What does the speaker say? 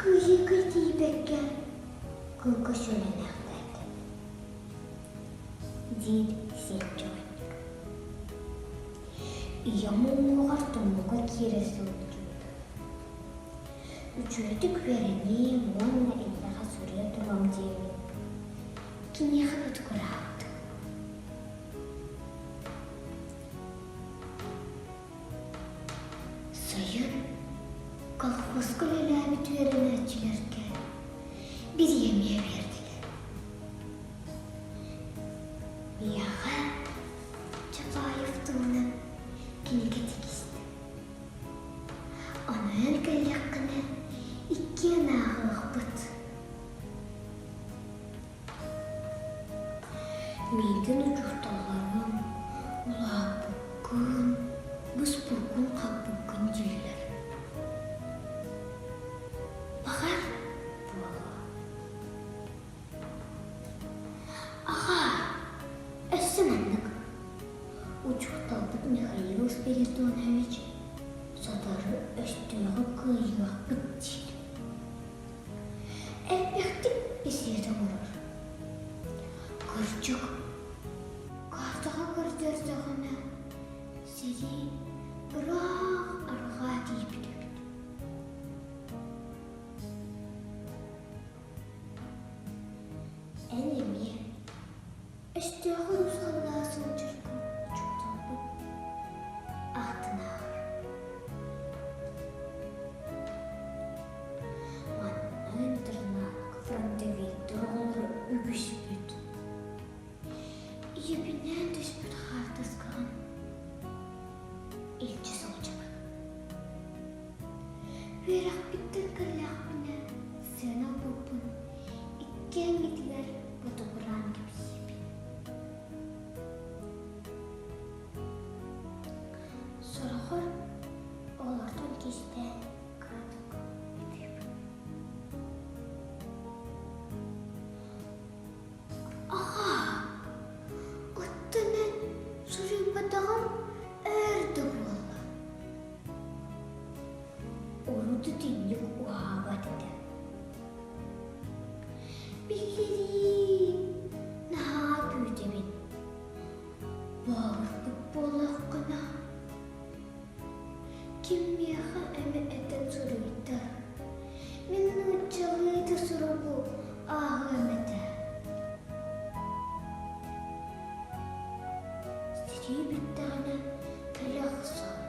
Kıyı bekke, kılkı şöyle naklet. Zid siyetçi oynuyor. Yamu hartumuğa kiresi oldu. Üçürdük vereni, muanna illaha surya duram diyelim. Kini hıt kurat. Sayın, kalkmaz kılelâbit vereni açılırken bir yemeğe verdiler. Yağa çapayıftığını kilgetik işte. Onun kılyakını iki yanağı ıhbıt. Miden uçurtalarım ula bugün, biz bugün kapıgın değiller. Bakar bu ağa. Ağa, össemenlik. Uçurtaldık Mikhail Spiritonovich. Sadarı östüğü kıyığa bitçiydi. Elbette bir yerde vurur. Kırcık. Kartağa kırdırdığını seni bırak arığa deyip gidiyordu. Enemi östüğü uzanlasın çırpın uçurtaldı. Ahtına ağır. Manın tırnak frontevi doğru übüşbüt. Yebinden düşbüt hartaskan. İlçi solcama. Verak bittin kırlak bine. Sena bubun. İkken gittiler budu Kur'an gibi yebi. Sorahor olardan geçti. Kadık. Aha! Ottanın sürümbadağım erdi bolla. Orudu dinlik uhavatı. Billeri naha büyüdemin. Bağırdık bollakına. Kim yaha eme eten suruydu. Minnu uçağıydı surubu ahemete. Siri bir tane telak sağ.